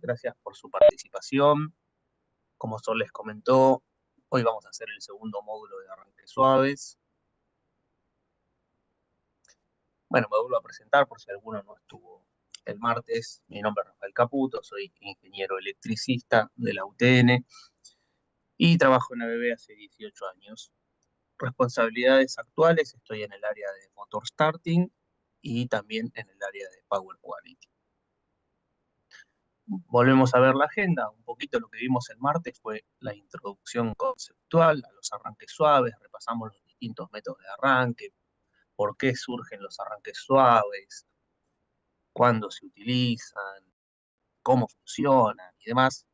Gracias por su participación. Como Sol les comentó, hoy vamos a hacer el segundo módulo de arranques suaves. Bueno, me vuelvo a presentar por si alguno no estuvo el martes. Mi nombre es Rafael Caputo, soy ingeniero electricista de la UTN y trabajo en ABB hace 18 años. Responsabilidades actuales, estoy en el área de motor starting y también en el área de power quality. Volvemos a ver la agenda. Un poquito lo que vimos el martes fue la introducción conceptual a los arranques suaves, repasamos los distintos métodos de arranque, por qué surgen los arranques suaves, cuándo se utilizan, cómo funcionan y demás.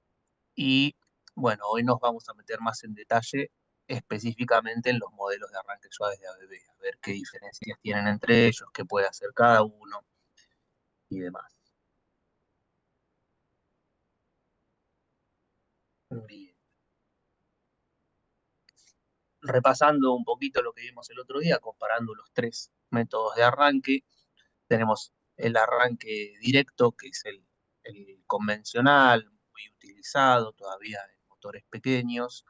Y bueno, hoy nos vamos a meter más en detalle específicamente en los modelos de arranques suaves de ABB, a ver qué diferencias tienen entre ellos, qué puede hacer cada uno y demás. Bien. Repasando un poquito lo que vimos el otro día, comparando los tres métodos de arranque, tenemos el arranque directo, que es el convencional, muy utilizado todavía en motores pequeños,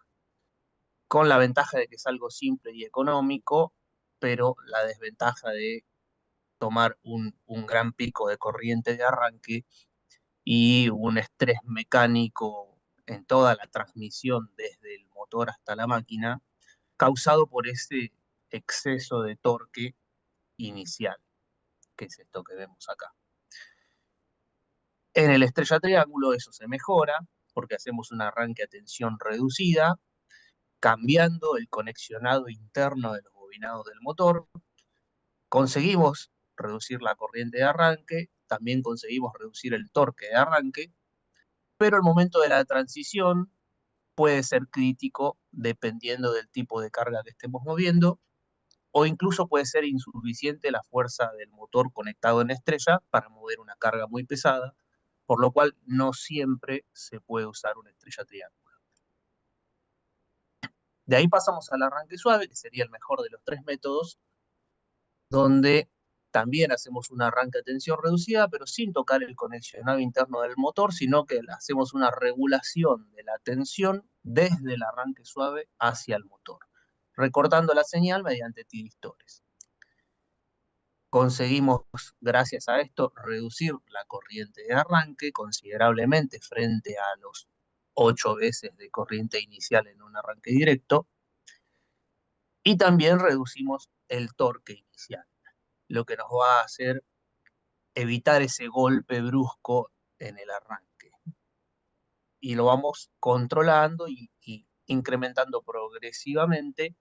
con la ventaja de que es algo simple y económico, pero la desventaja de tomar un gran pico de corriente de arranque y un estrés mecánico en toda la transmisión desde el motor hasta la máquina, causado por ese exceso de torque inicial, que es esto que vemos acá. En el estrella triángulo eso se mejora porque hacemos un arranque a tensión reducida, cambiando el conexionado interno de los bobinados del motor. Conseguimos reducir la corriente de arranque, también conseguimos reducir el torque de arranque, pero el momento de la transición puede ser crítico dependiendo del tipo de carga que estemos moviendo, o incluso puede ser insuficiente la fuerza del motor conectado en estrella para mover una carga muy pesada, por lo cual no siempre se puede usar una estrella triángulo. De ahí pasamos al arranque suave, que sería el mejor de los tres métodos, donde también hacemos un arranque a tensión reducida, pero sin tocar el conexionado interno del motor, sino que hacemos una regulación de la tensión desde el arranque suave hacia el motor, recortando la señal mediante tiristores. Conseguimos, gracias a esto, reducir la corriente de arranque considerablemente frente a los 8 veces de corriente inicial en un arranque directo, y también reducimos el torque inicial, lo que nos va a hacer evitar ese golpe brusco en el arranque. Y lo vamos controlando y incrementando progresivamente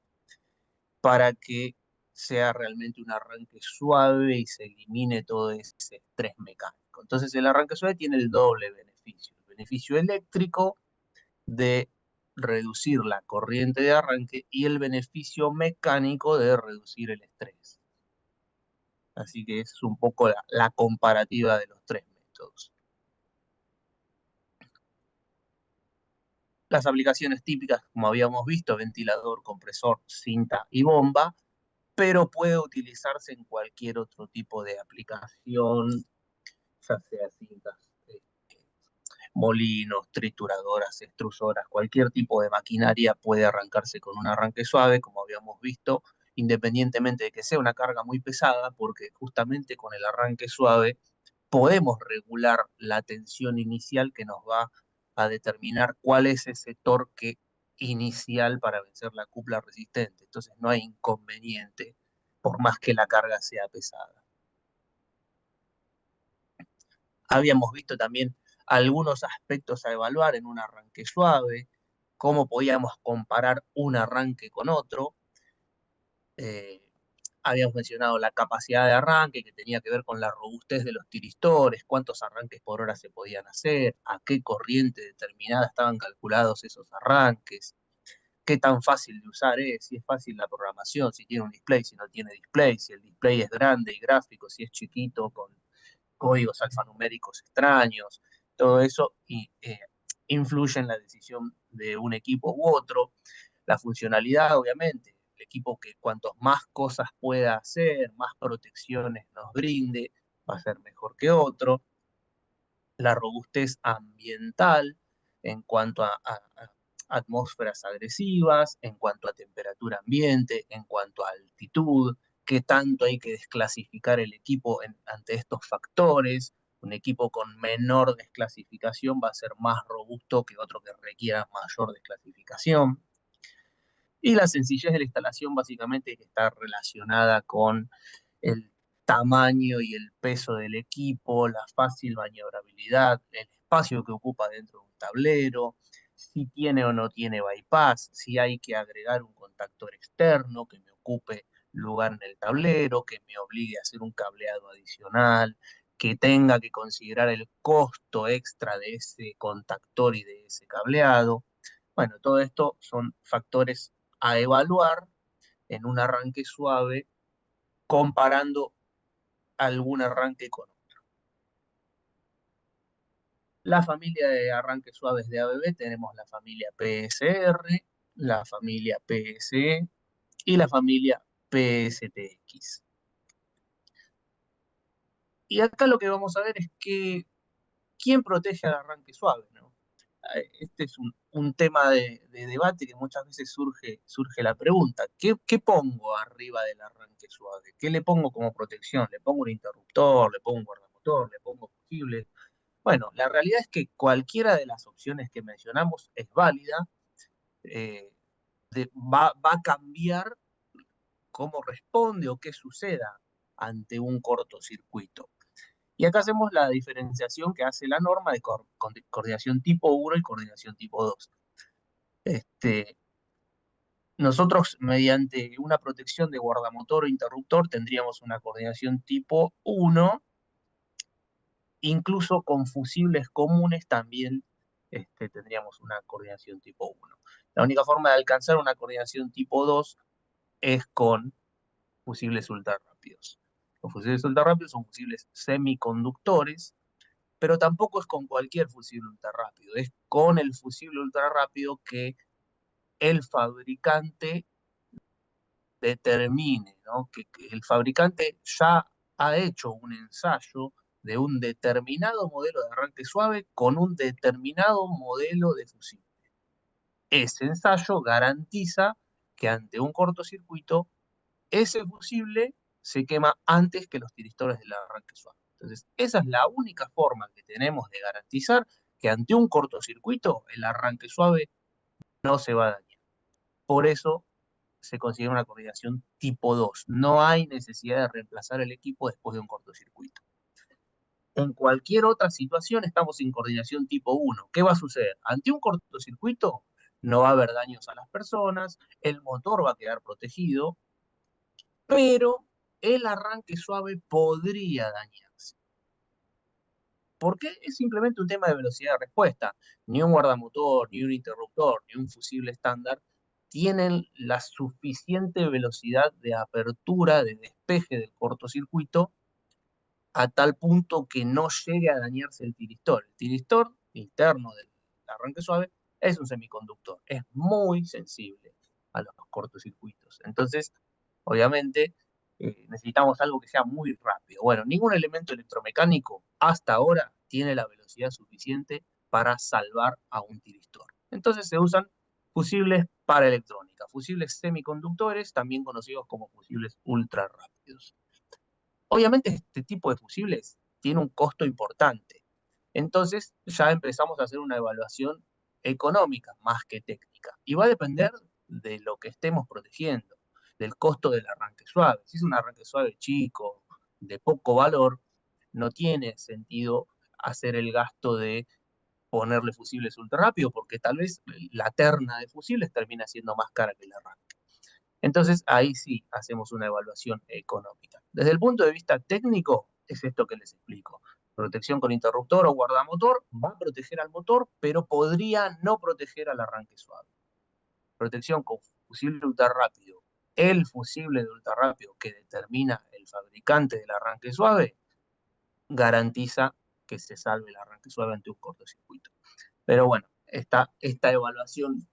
para que sea realmente un arranque suave y se elimine todo ese estrés mecánico. Entonces el arranque suave tiene el doble beneficio. El beneficio eléctrico de reducir la corriente de arranque y el beneficio mecánico de reducir el estrés. Así que es un poco la comparativa de los tres métodos. Las aplicaciones típicas, como habíamos visto, ventilador, compresor, cinta y bomba, pero puede utilizarse en cualquier otro tipo de aplicación, ya sea cintas, molinos, trituradoras, extrusoras, cualquier tipo de maquinaria puede arrancarse con un arranque suave, como habíamos visto, independientemente de que sea una carga muy pesada, porque justamente con el arranque suave podemos regular la tensión inicial que nos va a determinar cuál es ese torque inicial para vencer la cupla resistente. Entonces no hay inconveniente, por más que la carga sea pesada. Habíamos visto también algunos aspectos a evaluar en un arranque suave, cómo podíamos comparar un arranque con otro. Eh, Habíamos mencionado la capacidad de arranque, que tenía que ver con la robustez de los tiristores, cuántos arranques por hora se podían hacer, a qué corriente determinada estaban calculados esos arranques, qué tan fácil de usar es, si es fácil la programación, si tiene un display, si no tiene display, si el display es grande y gráfico, si es chiquito con códigos alfanuméricos extraños, todo eso influye en la decisión de un equipo u otro. La funcionalidad, obviamente, el equipo que cuantos más cosas pueda hacer, más protecciones nos brinde, va a ser mejor que otro. la robustez ambiental en cuanto a atmósferas agresivas, en cuanto a temperatura ambiente, en cuanto a altitud, qué tanto hay que desclasificar el equipo ante estos factores. Un equipo con menor desclasificación va a ser más robusto que otro que requiera mayor desclasificación. Y la sencillez de la instalación básicamente está relacionada con el tamaño y el peso del equipo, la fácil maniobrabilidad, el espacio que ocupa dentro de un tablero, si tiene o no tiene bypass, si hay que agregar un contactor externo que me ocupe lugar en el tablero, que me obligue a hacer un cableado adicional, que tenga que considerar el costo extra de ese contactor y de ese cableado. Bueno, todo esto son factores a evaluar en un arranque suave comparando algún arranque con otro. La familia de arranques suaves de ABB tenemos la familia PSR, la familia PSE y la familia PSTX. Y acá lo que vamos a ver es que quién protege al arranque suave, ¿no? Este es un tema de debate que muchas veces surge la pregunta, ¿qué pongo arriba del arranque suave? ¿Qué le pongo como protección? ¿Le pongo un interruptor? ¿Le pongo un guardamotor? ¿Le pongo fusibles? Bueno, la realidad es que cualquiera de las opciones que mencionamos es válida, eh, va a cambiar cómo responde o qué suceda ante un cortocircuito. Y acá hacemos la diferenciación que hace la norma de coordinación tipo 1 y coordinación tipo 2. Nosotros, mediante una protección de guardamotor o interruptor, tendríamos una coordinación tipo 1, incluso con fusibles comunes también tendríamos una coordinación tipo 1. La única forma de alcanzar una coordinación tipo 2 es con fusibles ultra rápidos. Los fusibles ultra rápidos son fusibles semiconductores, pero tampoco es con cualquier fusible ultra rápido, es con el fusible ultra rápido que el fabricante determine, ¿no? Que el fabricante ya ha hecho un ensayo de un determinado modelo de arranque suave con un determinado modelo de fusible. Ese ensayo garantiza que ante un cortocircuito, ese fusible se quema antes que los tiristores del arranque suave. Entonces, esa es la única forma que tenemos de garantizar que ante un cortocircuito el arranque suave no se va a dañar. Por eso se considera una coordinación tipo 2. No hay necesidad de reemplazar el equipo después de un cortocircuito. En cualquier otra situación estamos en coordinación tipo 1. ¿Qué va a suceder? Ante un cortocircuito no va a haber daños a las personas, el motor va a quedar protegido, pero el arranque suave podría dañarse. ¿Por qué? Es simplemente un tema de velocidad de respuesta. Ni un guardamotor, ni un interruptor, ni un fusible estándar tienen la suficiente velocidad de apertura, de despeje del cortocircuito, a tal punto que no llegue a dañarse el tiristor. El tiristor interno del arranque suave es un semiconductor, es muy sensible a los cortocircuitos. Entonces, obviamente, necesitamos algo que sea muy rápido. Bueno, ningún elemento electromecánico hasta ahora tiene la velocidad suficiente para salvar a un tiristor. Entonces se usan fusibles para electrónica, fusibles semiconductores, también conocidos como fusibles ultra rápidos. Obviamente este tipo de fusibles tiene un costo importante. Entonces ya empezamos a hacer una evaluación económica más que técnica. Y va a depender de lo que estemos protegiendo, del costo del arranque suave. Si es un arranque suave chico, de poco valor, no tiene sentido hacer el gasto de ponerle fusibles ultra rápido, porque tal vez la terna de fusibles termina siendo más cara que el arranque. Entonces ahí sí hacemos una evaluación económica. Desde el punto de vista técnico, es esto que les explico. Protección con interruptor o guardamotor va a proteger al motor, pero podría no proteger al arranque suave. Protección con fusible ultra rápido. El fusible de ultra rápido que determina el fabricante del arranque suave garantiza que se salve el arranque suave ante un cortocircuito. Pero bueno, esta evaluación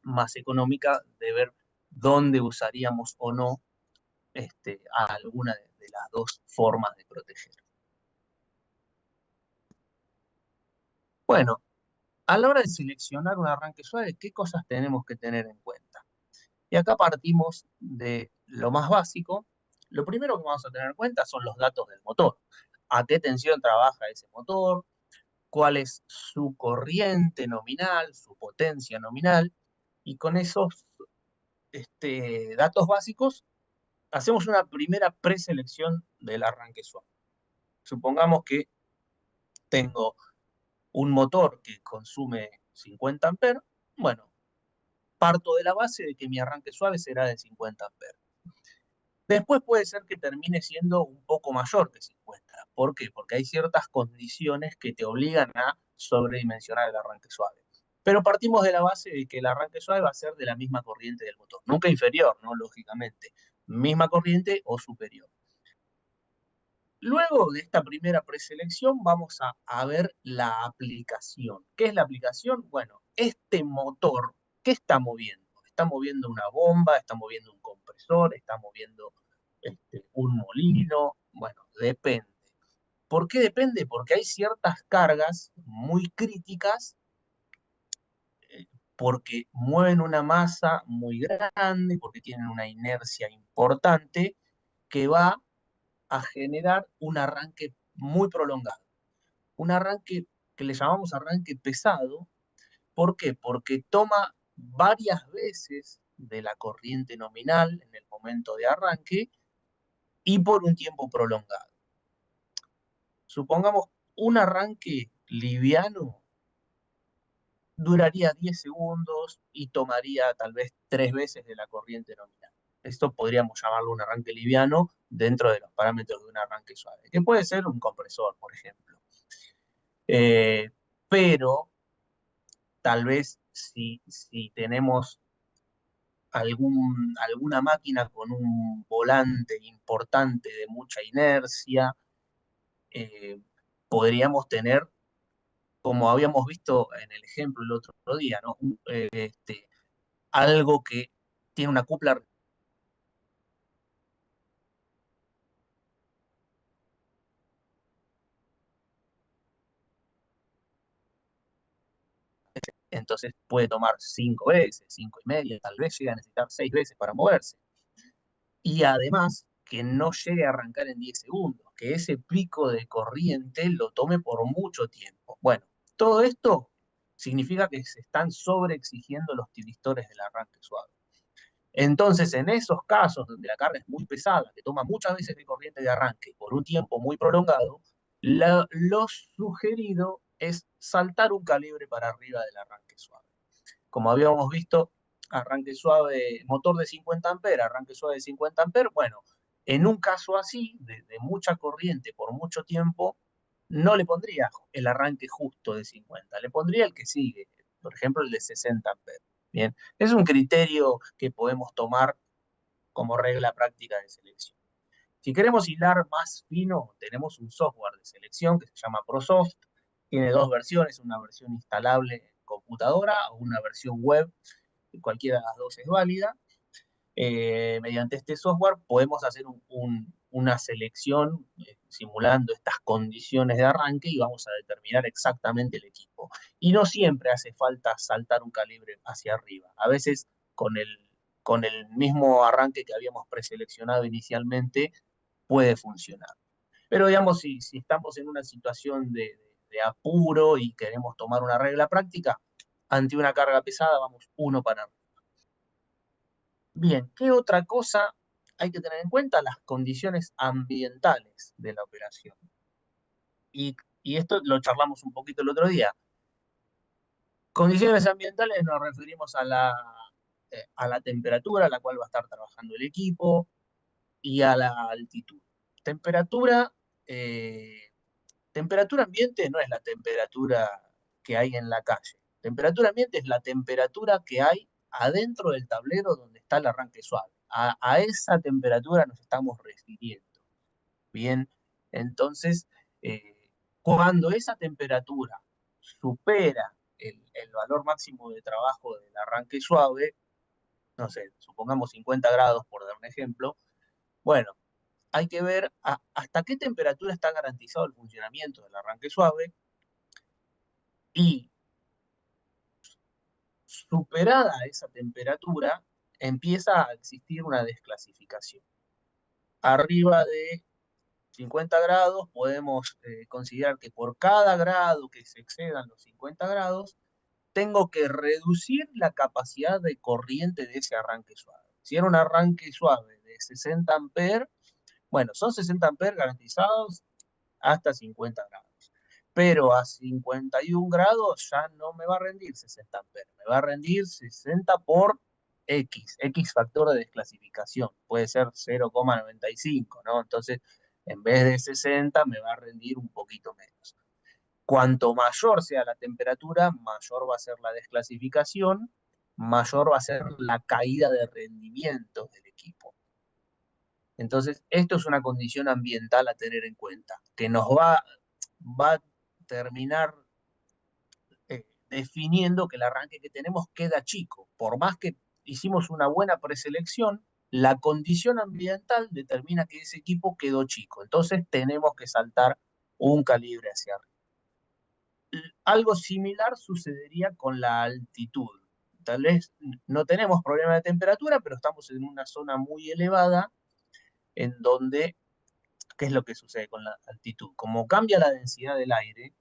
más económica de ver dónde usaríamos o no a alguna de las dos formas de proteger. Bueno, a la hora de seleccionar un arranque suave, ¿qué cosas tenemos que tener en cuenta? Y acá partimos de lo más básico. Lo primero que vamos a tener en cuenta son los datos del motor. ¿A qué tensión trabaja ese motor? ¿Cuál es su corriente nominal, su potencia nominal? Y con esos datos básicos hacemos una primera preselección del arranque suave. Supongamos que tengo un motor que consume 50 amperes. Bueno, parto de la base de que mi arranque suave será de 50 amperes. Después puede ser que termine siendo un poco mayor que 50. ¿Por qué? Porque hay ciertas condiciones que te obligan a sobredimensionar el arranque suave. Pero partimos de la base de que el arranque suave va a ser de la misma corriente del motor. Nunca inferior, ¿no? Lógicamente. Misma corriente o superior. Luego de esta primera preselección vamos a ver la aplicación. ¿Qué es la aplicación? Bueno, este motor, ¿qué está moviendo? Está moviendo una bomba, está moviendo un compresor, está moviendo un molino. Bueno, depende. ¿Por qué depende? Porque hay ciertas cargas muy críticas, porque mueven una masa muy grande, porque tienen una inercia importante que va a generar un arranque muy prolongado. Un arranque que le llamamos arranque pesado. ¿Por qué? Porque toma varias veces de la corriente nominal en el momento de arranque y por un tiempo prolongado. Supongamos un arranque liviano duraría 10 segundos y tomaría tal vez 3 veces de la corriente nominal. Esto podríamos llamarlo un arranque liviano dentro de los parámetros de un arranque suave, que puede ser un compresor, por ejemplo. Pero tal vez si tenemos alguna máquina con un volante importante de mucha inercia, eh, podríamos tener, como habíamos visto en el ejemplo el otro día, ¿no? Algo que tiene una cupla. Entonces puede tomar 5 veces, 5 y media, tal vez llegue a necesitar 6 veces para moverse. Y además que no llegue a arrancar en 10 segundos, que ese pico de corriente lo tome por mucho tiempo. Bueno, todo esto significa que se están sobreexigiendo los tilistores del arranque suave. Entonces, en esos casos donde la carga es muy pesada, que toma muchas veces de corriente de arranque por un tiempo muy prolongado, lo sugerido es saltar un calibre para arriba del arranque suave. Como habíamos visto, arranque suave, motor de 50 amperes, arranque suave de 50 amperes, bueno, en un caso así, de mucha corriente por mucho tiempo, no le pondría el arranque justo de 50, le pondría el que sigue, por ejemplo, el de 60 amperes. Bien, es un criterio que podemos tomar como regla práctica de selección. Si queremos hilar más fino, tenemos un software de selección que se llama ProSoft. Tiene dos versiones, una versión instalable en computadora o una versión web. Cualquiera de las dos es válida. Mediante este software podemos hacer una selección simulando estas condiciones de arranque y vamos a determinar exactamente el equipo. Y no siempre hace falta saltar un calibre hacia arriba. A veces con el mismo arranque que habíamos preseleccionado inicialmente puede funcionar. Pero digamos, si estamos en una situación de apuro y queremos tomar una regla práctica, ante una carga pesada vamos uno para arriba. Bien, ¿qué otra cosa hay que tener en cuenta? Las condiciones ambientales de la operación. Y esto lo charlamos un poquito el otro día. Condiciones ambientales nos referimos a la temperatura a la cual va a estar trabajando el equipo y a la altitud. Temperatura, eh, temperatura ambiente no es la temperatura que hay en la calle. Temperatura ambiente es la temperatura que hay adentro del tablero donde está el arranque suave. A esa temperatura nos estamos refiriendo. Bien, entonces, cuando esa temperatura supera el valor máximo de trabajo del arranque suave, no sé, supongamos 50 grados por dar un ejemplo, bueno, hay que ver hasta qué temperatura está garantizado el funcionamiento del arranque suave Y superada esa temperatura, empieza a existir una desclasificación. Arriba de 50 grados podemos considerar que por cada grado que se excedan los 50 grados, tengo que reducir la capacidad de corriente de ese arranque suave. Si era un arranque suave de 60 amperes, bueno, son 60 amperes garantizados hasta 50 grados. Pero a 51 grados ya no me va a rendir 60 amperes, me va a rendir 60 por X factor de desclasificación, puede ser 0,95, ¿no? Entonces, en vez de 60, me va a rendir un poquito menos. Cuanto mayor sea la temperatura, mayor va a ser la desclasificación, mayor va a ser la caída de rendimiento del equipo. Entonces, esto es una condición ambiental a tener en cuenta, que nos va a terminar definiendo que el arranque que tenemos queda chico. Por más que hicimos una buena preselección, la condición ambiental determina que ese equipo quedó chico. Entonces, tenemos que saltar un calibre hacia arriba. Algo similar sucedería con la altitud. Tal vez no tenemos problema de temperatura, pero estamos en una zona muy elevada en donde, ¿qué es lo que sucede con la altitud? Como cambia la densidad del aire,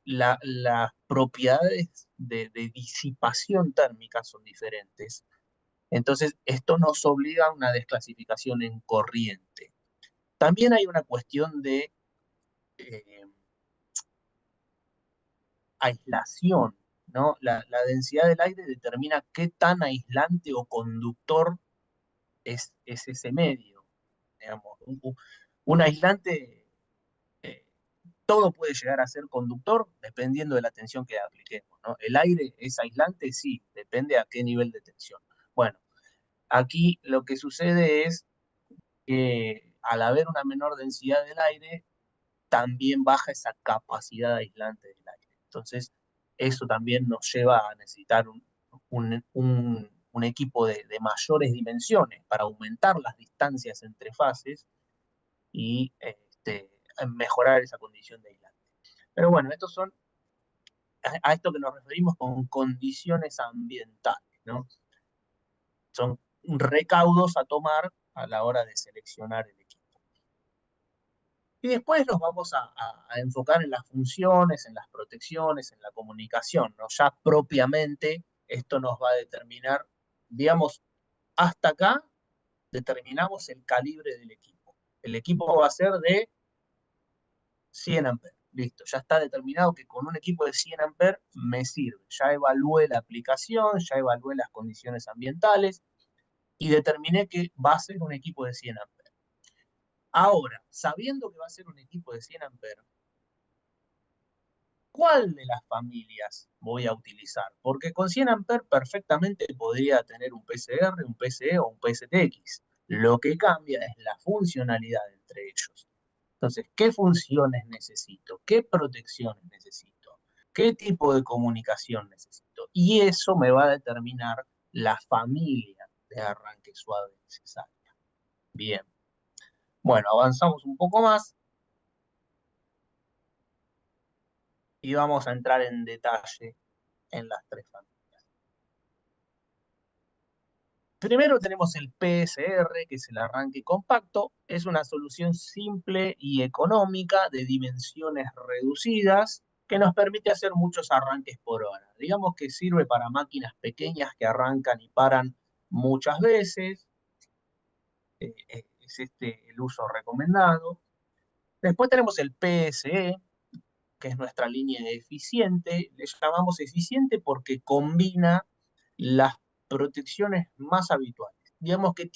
las propiedades de disipación térmica son diferentes. Entonces, esto nos obliga a una desclasificación en corriente. También hay una cuestión de eh, aislación, ¿no? La densidad del aire determina qué tan aislante o conductor es ese medio. Digamos, un aislante, eh, todo puede llegar a ser conductor dependiendo de la tensión que apliquemos, ¿no? ¿El aire es aislante? Sí, depende a qué nivel de tensión. Bueno, aquí lo que sucede es que al haber una menor densidad del aire, también baja esa capacidad aislante del aire. Entonces, eso también nos lleva a necesitar un equipo de mayores dimensiones para aumentar las distancias entre fases y mejorar esa condición de aislante. Pero bueno, estos son a esto que nos referimos con condiciones ambientales, ¿no? Son recaudos a tomar a la hora de seleccionar el equipo. Y después nos vamos a enfocar en las funciones, en las protecciones, en la comunicación, ¿no? Ya propiamente esto nos va a determinar, digamos, hasta acá determinamos el calibre del equipo. El equipo va a ser de 100 amperes. Listo, ya está determinado que con un equipo de 100 amperes me sirve. Ya evalué la aplicación, ya evalué las condiciones ambientales y determiné que va a ser un equipo de 100 amperes. Ahora, sabiendo que va a ser un equipo de 100 amperes, ¿cuál de las familias voy a utilizar? Porque con 100 amperes perfectamente podría tener un PCR, un PCE o un PSTX. Lo que cambia es la funcionalidad entre ellos. Entonces, ¿qué funciones necesito? ¿Qué protecciones necesito? ¿Qué tipo de comunicación necesito? Y eso me va a determinar la familia de arranque suave necesaria. Bien. Bueno, avanzamos un poco más y vamos a entrar en detalle en las tres familias. Primero tenemos el PSR, que es el arranque compacto. Es una solución simple y económica de dimensiones reducidas que nos permite hacer muchos arranques por hora. Digamos que sirve para máquinas pequeñas que arrancan y paran muchas veces. Es este el uso recomendado. Después tenemos el PSE, que es nuestra línea eficiente. Le llamamos eficiente porque combina las protecciones más habituales. Digamos que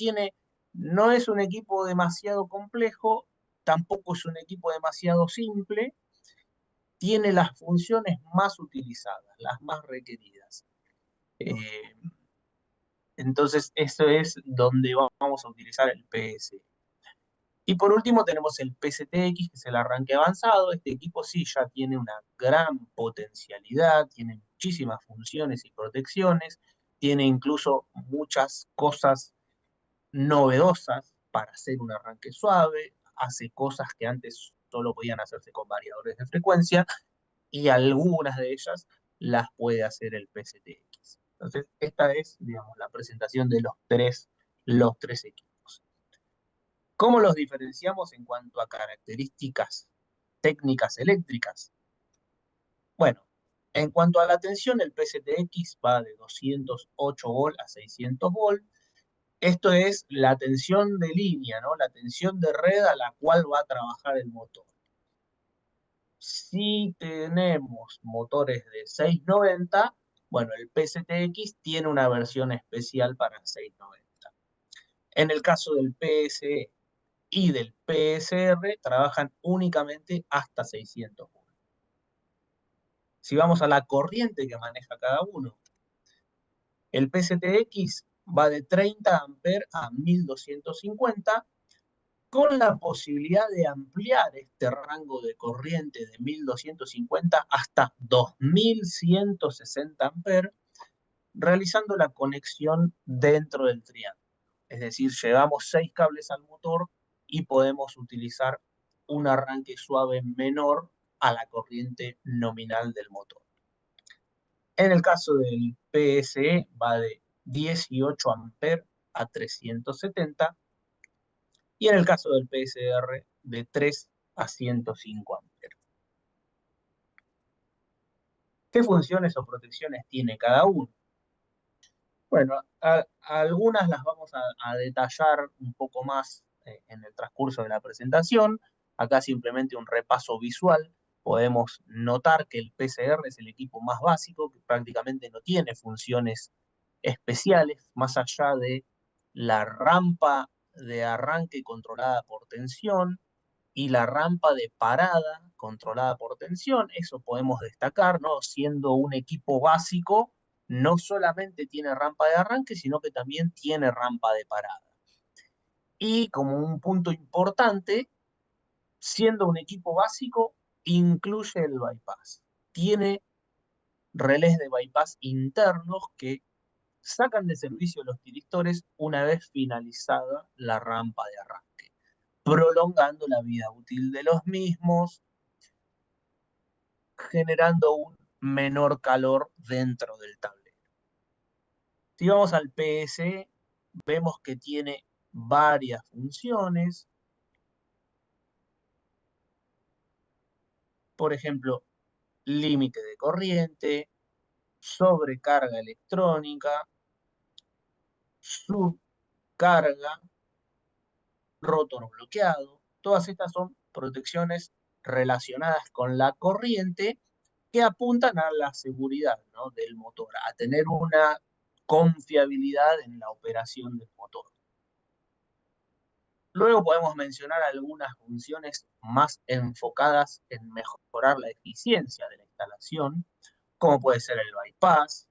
no es un equipo demasiado complejo, tampoco es un equipo demasiado simple, tiene las funciones más utilizadas, las más requeridas. Eh, entonces, eso es donde vamos a utilizar el PS. Y por último tenemos el PSTX, que es el arranque avanzado. Este equipo sí ya tiene una gran potencialidad, tiene muchísimas funciones y protecciones, tiene incluso muchas cosas novedosas para hacer un arranque suave, hace cosas que antes solo podían hacerse con variadores de frecuencia y algunas de ellas las puede hacer el PSTX. Entonces, esta es, digamos, la presentación de los tres equipos. ¿Cómo los diferenciamos en cuanto a características técnicas eléctricas? Bueno, en cuanto a la tensión, el PSTX va de 208 volt a 600 volt. Esto es la tensión de línea, ¿no? La tensión de red a la cual va a trabajar el motor. Si tenemos motores de 690, bueno, el PSTX tiene una versión especial para 690. En el caso del PSE y del PSR, trabajan únicamente hasta 600 volts. Si vamos a la corriente que maneja cada uno, el PSTX va de 30 amperes a 1250, con la posibilidad de ampliar este rango de corriente de 1250 hasta 2160 amperes, realizando la conexión dentro del triángulo. Es decir, llevamos 6 cables al motor y podemos utilizar un arranque suave menor a la corriente nominal del motor. En el caso del PSE va de 18 amperes a 370, y en el caso del PSR de 3 a 105 amperes. ¿Qué funciones o protecciones tiene cada uno? Bueno, algunas las vamos a detallar un poco más en el transcurso de la presentación. Acá simplemente un repaso visual. Podemos notar que el PCR es el equipo más básico, que prácticamente no tiene funciones especiales, más allá de la rampa de arranque controlada por tensión y la rampa de parada controlada por tensión. Eso podemos destacar, ¿no? Siendo un equipo básico, no solamente tiene rampa de arranque, sino que también tiene rampa de parada. Y como un punto importante, siendo un equipo básico, incluye el bypass. Tiene relés de bypass internos que sacan de servicio los tiristores una vez finalizada la rampa de arranque, prolongando la vida útil de los mismos, generando un menor calor dentro del tablero. Si vamos al PS, vemos que tiene varias funciones. Por ejemplo, límite de corriente, sobrecarga electrónica, subcarga, rotor bloqueado. Todas estas son protecciones relacionadas con la corriente que apuntan a la seguridad, ¿no?, del motor, a tener una confiabilidad en la operación del motor. Luego podemos mencionar algunas funciones más enfocadas en mejorar la eficiencia de la instalación, como puede ser el bypass,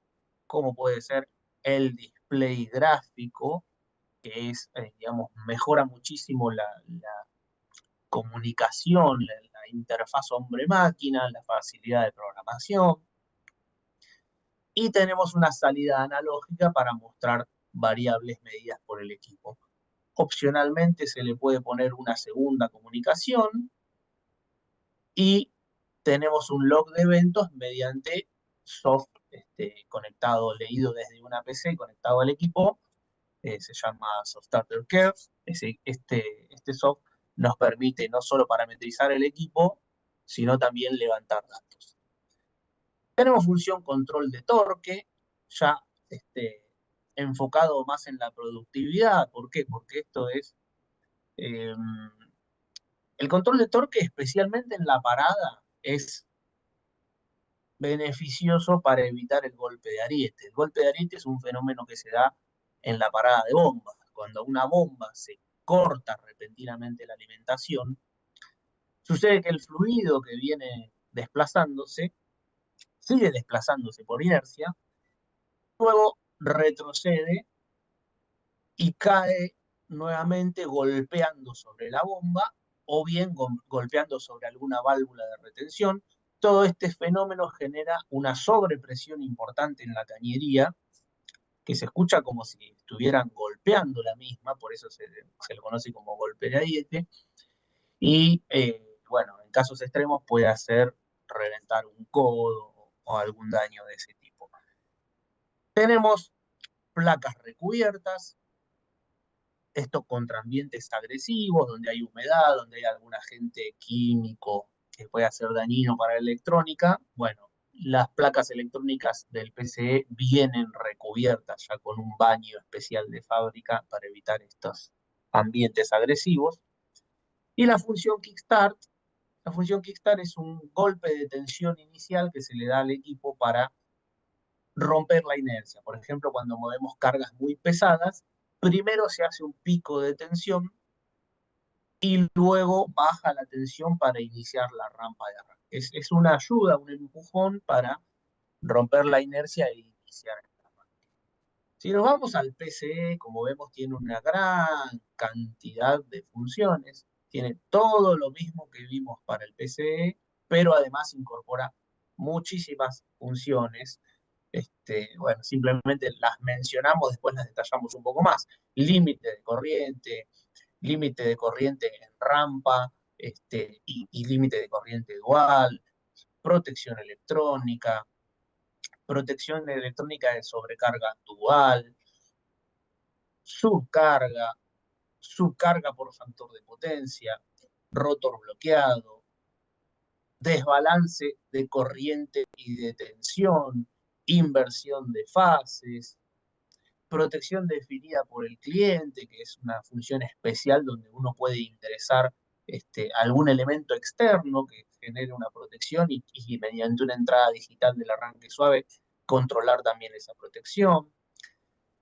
como puede ser el display gráfico, que es, digamos, mejora muchísimo la comunicación, la interfaz hombre-máquina, la facilidad de programación. Y tenemos una salida analógica para mostrar variables medidas por el equipo. Opcionalmente se le puede poner una segunda comunicación y tenemos un log de eventos mediante soft conectado, leído desde una PC conectado al equipo. Se llama SoftStarter Curves. Este soft nos permite no solo parametrizar el equipo, sino también levantar datos. Tenemos función control de torque, ya enfocado más en la productividad. ¿Por qué? Porque esto es el control de torque, especialmente en la parada, es beneficioso para evitar el golpe de ariete. El golpe de ariete es un fenómeno que se da en la parada de bombas. Cuando una bomba se corta repentinamente la alimentación, sucede que el fluido que viene desplazándose sigue desplazándose por inercia, luego retrocede y cae nuevamente golpeando sobre la bomba o bien golpeando sobre alguna válvula de retención. Todo este fenómeno genera una sobrepresión importante en la cañería, que se escucha como si estuvieran golpeando la misma, por eso se le conoce como golpe de ariete, y bueno, en casos extremos puede hacer reventar un codo o algún daño de ese tipo. Tenemos placas recubiertas, esto contra ambientes agresivos, donde hay humedad, donde hay algún agente químico que pueda ser dañino para la electrónica. Bueno, las placas electrónicas del PCE vienen recubiertas ya con un baño especial de fábrica para evitar estos ambientes agresivos. Y la función Kickstart es un golpe de tensión inicial que se le da al equipo para romper la inercia. Por ejemplo, cuando movemos cargas muy pesadas, primero se hace un pico de tensión y luego baja la tensión para iniciar la rampa de arranque. Es una ayuda, un empujón para romper la inercia e iniciar el arranque. Si nos vamos al PCE, como vemos, tiene una gran cantidad de funciones. Tiene todo lo mismo que vimos para el PCE, pero además incorpora muchísimas funciones. Bueno, simplemente las mencionamos, después las detallamos un poco más. Límite de corriente en rampa, y límite de corriente dual, protección electrónica de sobrecarga dual, subcarga, subcarga por factor de potencia, rotor bloqueado, desbalance de corriente y de tensión, inversión de fases, protección definida por el cliente, que es una función especial donde uno puede ingresar algún elemento externo que genere una protección y mediante una entrada digital del arranque suave controlar también esa protección.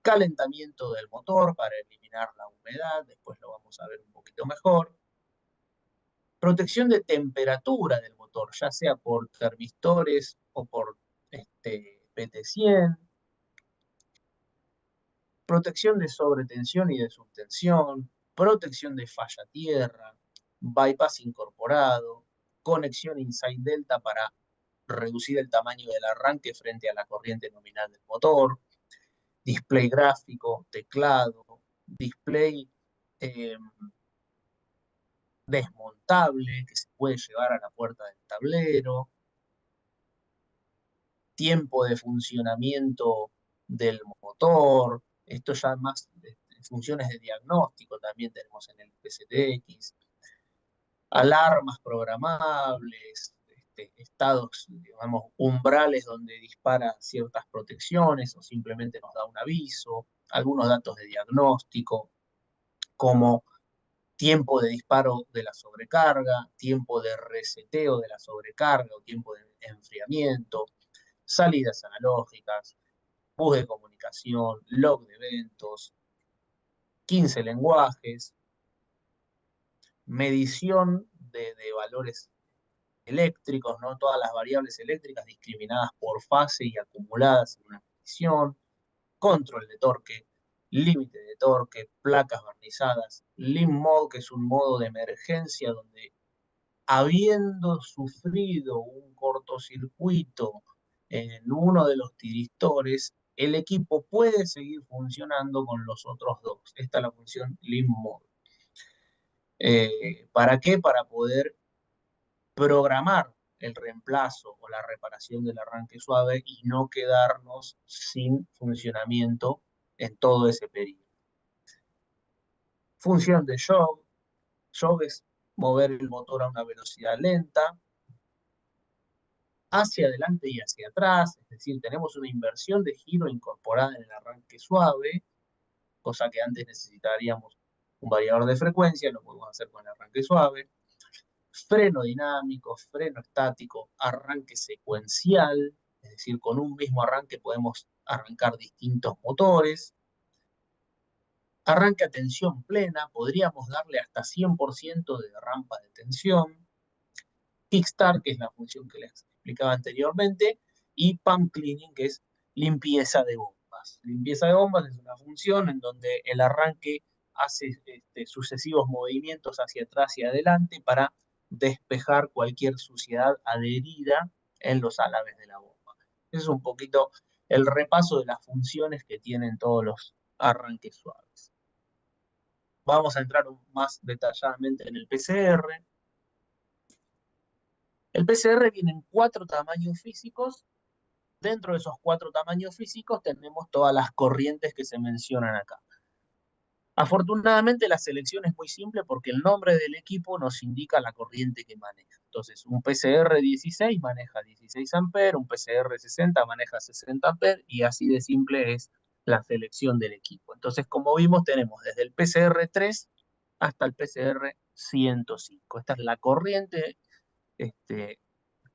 Calentamiento del motor para eliminar la humedad, después lo vamos a ver un poquito mejor. Protección de temperatura del motor, ya sea por termistores o por PT100. Protección de sobretensión y de subtensión, protección de falla tierra, bypass incorporado, conexión inside delta para reducir el tamaño del arranque frente a la corriente nominal del motor, display gráfico, teclado, display eh, desmontable que se puede llevar a la puerta del tablero, tiempo de funcionamiento del motor, esto ya más funciones de diagnóstico también tenemos en el PCTX, alarmas programables, estados, digamos, umbrales donde dispara ciertas protecciones o simplemente nos da un aviso, algunos datos de diagnóstico, como tiempo de disparo de la sobrecarga, tiempo de reseteo de la sobrecarga o tiempo de enfriamiento, salidas analógicas, bus de comunicación, log de eventos, 15 lenguajes, medición de valores eléctricos, ¿no? Todas las variables eléctricas discriminadas por fase y acumuladas en una medición, control de torque, límite de torque, placas barnizadas, limp mode, que es un modo de emergencia donde habiendo sufrido un cortocircuito en uno de los tiristores, el equipo puede seguir funcionando con los otros dos. Esta es la función limp mode. ¿Para qué? Para poder programar el reemplazo o la reparación del arranque suave y no quedarnos sin funcionamiento en todo ese periodo. Función de jog. Jog es mover el motor a una velocidad lenta, hacia adelante y hacia atrás, es decir, tenemos una inversión de giro incorporada en el arranque suave, cosa que antes necesitaríamos un variador de frecuencia, lo podemos hacer con el arranque suave. Freno dinámico, freno estático, arranque secuencial, es decir, con un mismo arranque podemos arrancar distintos motores. Arranque a tensión plena, podríamos darle hasta 100% de rampa de tensión. Kickstart, que es la función que les explicaba anteriormente, y pump cleaning, que es limpieza de bombas. Limpieza de bombas es una función en donde el arranque hace sucesivos movimientos hacia atrás y adelante para despejar cualquier suciedad adherida en los álabes de la bomba. Ese es un poquito el repaso de las funciones que tienen todos los arranques suaves. Vamos a entrar más detalladamente en el PCR. El PCR viene en 4 tamaños físicos dentro de esos 4 tamaños físicos tenemos todas las corrientes que se mencionan acá. Afortunadamente la selección es muy simple porque el nombre del equipo nos indica la corriente que maneja. Entonces, un PCR 16 maneja 16 amperes, un PCR 60 maneja 60 amperes, y así de simple es la selección del equipo. Entonces, como vimos, tenemos desde el PCR 3 hasta el PCR 105. Esta es la corriente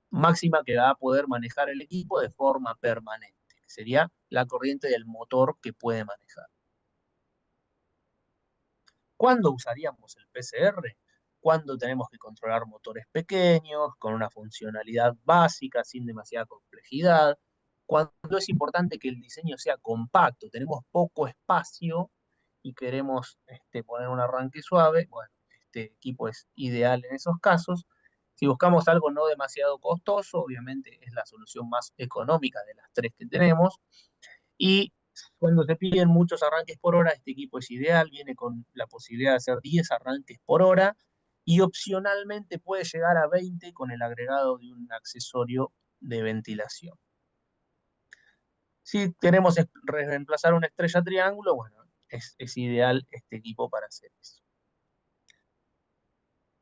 máxima que va a poder manejar el equipo de forma permanente, que sería la corriente del motor que puede manejar. ¿Cuándo usaríamos el PCR? Cuando tenemos que controlar motores pequeños, con una funcionalidad básica, sin demasiada complejidad. Cuando es importante que el diseño sea compacto, tenemos poco espacio y queremos poner un arranque suave, bueno, este equipo es ideal en esos casos. Si buscamos algo no demasiado costoso, obviamente es la solución más económica de las 3 que tenemos. Y cuando se piden muchos arranques por hora, este equipo es ideal, viene con la posibilidad de hacer 10 arranques por hora y opcionalmente puede llegar a 20 con el agregado de un accesorio de ventilación. Si queremos reemplazar una estrella triángulo, bueno, es ideal este equipo para hacer eso.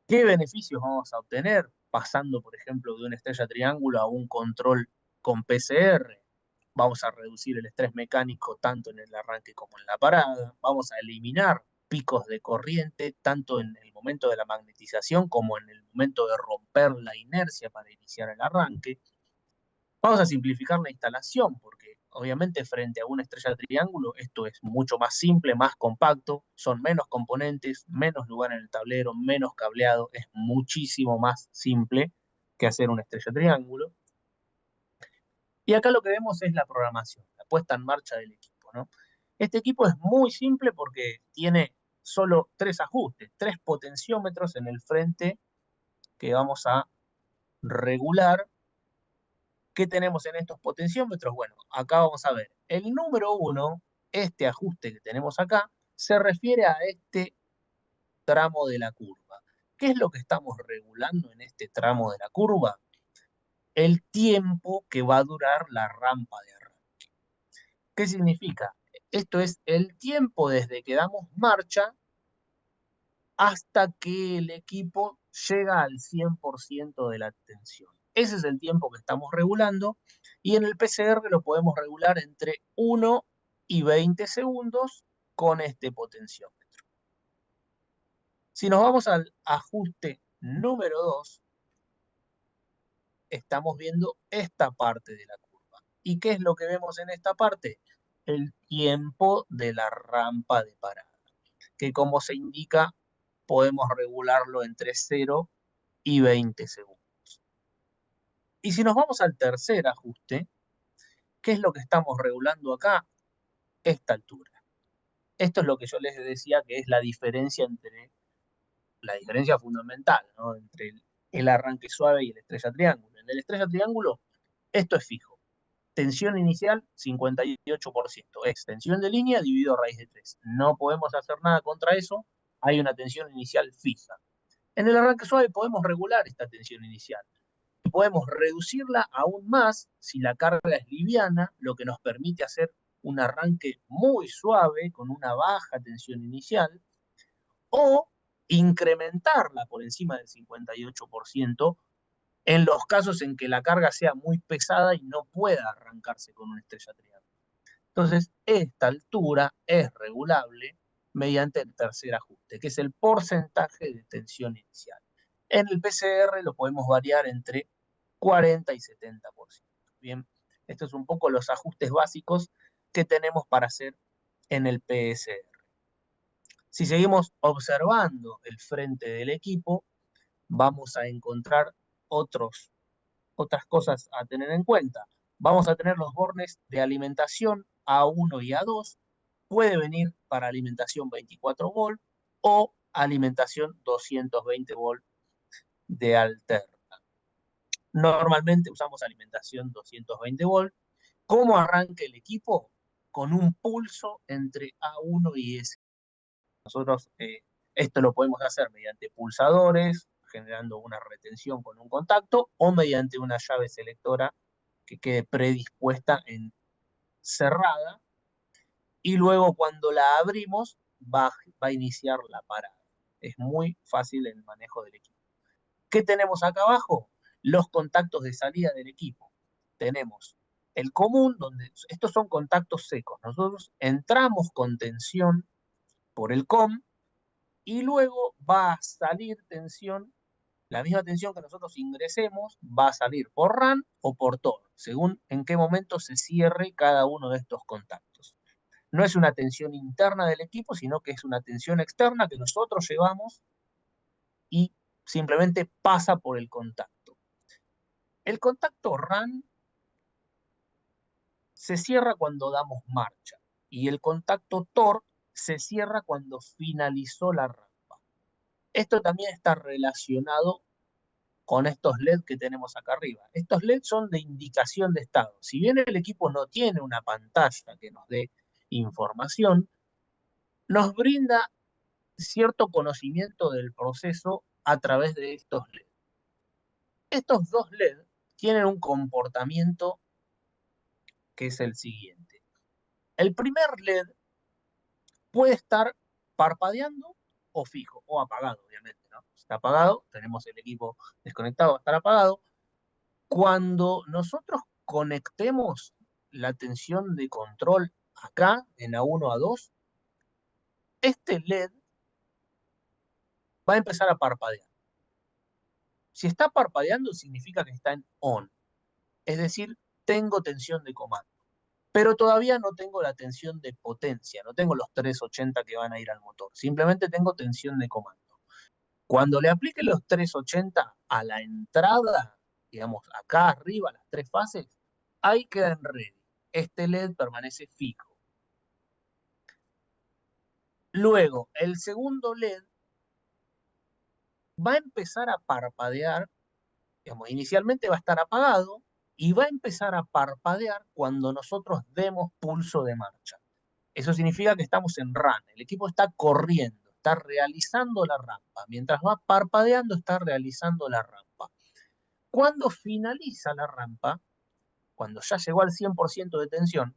¿Qué beneficios vamos a obtener pasando, por ejemplo, de una estrella triángulo a un control con PCR? Vamos a reducir el estrés mecánico tanto en el arranque como en la parada. Vamos a eliminar picos de corriente tanto en el momento de la magnetización como en el momento de romper la inercia para iniciar el arranque. Vamos a simplificar la instalación porque obviamente frente a una estrella triángulo esto es mucho más simple, más compacto, son menos componentes, menos lugar en el tablero, menos cableado, es muchísimo más simple que hacer una estrella triángulo. Y acá lo que vemos es la programación, la puesta en marcha del equipo, ¿no? Este equipo es muy simple porque tiene solo 3 ajustes, 3 potenciómetros en el frente que vamos a regular. ¿Qué tenemos en estos potenciómetros? Bueno, acá vamos a ver. El número 1, este ajuste que tenemos acá, se refiere a este tramo de la curva. ¿Qué es lo que estamos regulando en este tramo de la curva? El tiempo que va a durar la rampa de arranque. ¿Qué significa? Esto es el tiempo desde que damos marcha hasta que el equipo llega al 100% de la tensión. Ese es el tiempo que estamos regulando y en el PCR lo podemos regular entre 1 y 20 segundos con este potenciómetro. Si nos vamos al ajuste número 2, estamos viendo esta parte de la curva. ¿Y qué es lo que vemos en esta parte? El tiempo de la rampa de parada, que como se indica, podemos regularlo entre 0 y 20 segundos. Y si nos vamos al tercer ajuste, ¿qué es lo que estamos regulando acá? Esta altura. Esto es lo que yo les decía que es la diferencia fundamental, ¿no? Entre el arranque suave y el estrella triángulo. En el estrella triángulo, esto es fijo. Tensión inicial, 58%. Extensión de línea dividido a raíz de 3. No podemos hacer nada contra eso. Hay una tensión inicial fija. En el arranque suave podemos regular esta tensión inicial. Podemos reducirla aún más si la carga es liviana, lo que nos permite hacer un arranque muy suave con una baja tensión inicial, o incrementarla por encima del 58% en los casos en que la carga sea muy pesada y no pueda arrancarse con una estrella triángulo. Entonces, esta altura es regulable mediante el tercer ajuste, que es el porcentaje de tensión inicial. En el PCR lo podemos variar entre 40 y 70%. Bien, estos son un poco los ajustes básicos que tenemos para hacer en el PCR. Si seguimos observando el frente del equipo, vamos a encontrar otras cosas a tener en cuenta. Vamos a tener los bornes de alimentación A1 y A2. Puede venir para alimentación 24 volt o alimentación 220 volt de alterna. Normalmente usamos alimentación 220 volt. ¿Cómo arranca el equipo? Con un pulso entre A1 y S. Nosotros esto lo podemos hacer mediante pulsadores, generando una retención con un contacto, o mediante una llave selectora que quede predispuesta en cerrada, y luego cuando la abrimos va a iniciar la parada. Es muy fácil el manejo del equipo. ¿Qué tenemos acá abajo? Los contactos de salida del equipo. Tenemos el común, donde estos son contactos secos. Nosotros entramos con tensión por el COM y luego va a salir tensión, la misma tensión que nosotros ingresemos, va a salir por RAN o por TOR, según en qué momento se cierre cada uno de estos contactos. No es una tensión interna del equipo, sino que es una tensión externa que nosotros llevamos y simplemente pasa por el contacto. El contacto RAN se cierra cuando damos marcha y el contacto TOR se cierra cuando finalizó la rampa. Esto también está relacionado con estos LED que tenemos acá arriba. Estos LED son de indicación de estado. Si bien el equipo no tiene una pantalla que nos dé información, nos brinda cierto conocimiento del proceso a través de estos LED. Estos dos LED tienen un comportamiento que es el siguiente. El primer LED puede estar parpadeando o fijo, o apagado, obviamente, ¿no? Si está apagado, tenemos el equipo desconectado, va a estar apagado. Cuando nosotros conectemos la tensión de control acá, en A1, A2, este LED va a empezar a parpadear. Si está parpadeando, significa que está en ON. Es decir, tengo tensión de comando. Pero todavía no tengo la tensión de potencia, no tengo los 380 que van a ir al motor. Simplemente tengo tensión de comando. Cuando le aplique los 380 a la entrada, digamos, acá arriba, las tres fases, ahí queda en ready. Este LED permanece fijo. Luego, el segundo LED va a empezar a parpadear, digamos, inicialmente va a estar apagado y va a empezar a parpadear cuando nosotros demos pulso de marcha. Eso significa que estamos en run, el equipo está corriendo, está realizando la rampa. Mientras va parpadeando, está realizando la rampa. Cuando finaliza la rampa, cuando ya llegó al 100% de tensión,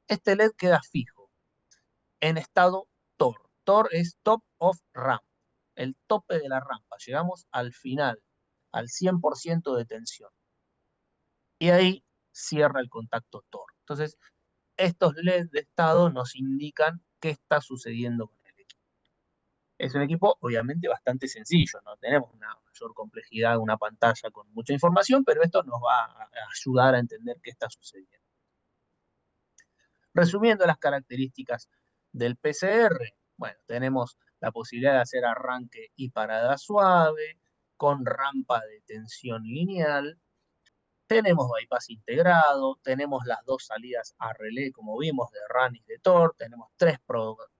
este LED queda fijo, en estado TOR. TOR es Top of Ramp, el tope de la rampa. Llegamos al final, al 100% de tensión. Y ahí cierra el contacto TOR. Entonces, estos LEDs de estado nos indican qué está sucediendo con el equipo. Es un equipo obviamente bastante sencillo, no tenemos una mayor complejidad, una pantalla con mucha información, pero esto nos va a ayudar a entender qué está sucediendo. Resumiendo las características del PCR, bueno, tenemos la posibilidad de hacer arranque y parada suave, con rampa de tensión lineal, tenemos bypass integrado, tenemos las dos salidas a relé, como vimos, de RAN y de TOR, tenemos 3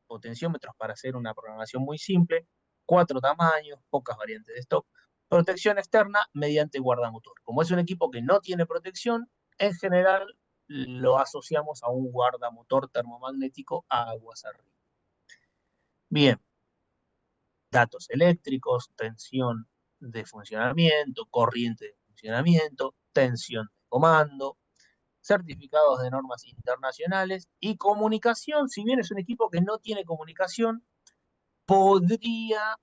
potenciómetros para hacer una programación muy simple, 4 tamaños, pocas variantes de stock, protección externa mediante guardamotor. Como es un equipo que no tiene protección, en general lo asociamos a un guardamotor termomagnético a aguas arriba. Bien, datos eléctricos, tensión de funcionamiento, corriente de funcionamiento, tensión de comando, certificados de normas internacionales y comunicación. Si bien es un equipo que no tiene comunicación, podría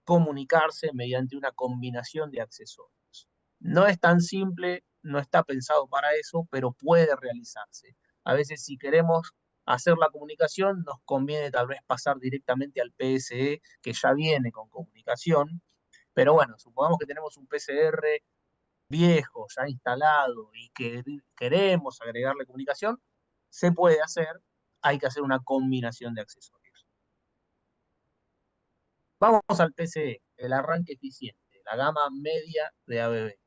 comunicarse mediante una combinación de accesorios. No es tan simple, no está pensado para eso, pero puede realizarse. A veces si queremos hacer la comunicación, nos conviene tal vez pasar directamente al PSE, que ya viene con comunicación. Pero bueno, supongamos que tenemos un PCR viejo, ya instalado, y que queremos agregarle comunicación, se puede hacer, hay que hacer una combinación de accesorios. Vamos al PCE, el arranque eficiente, la gama media de ABB.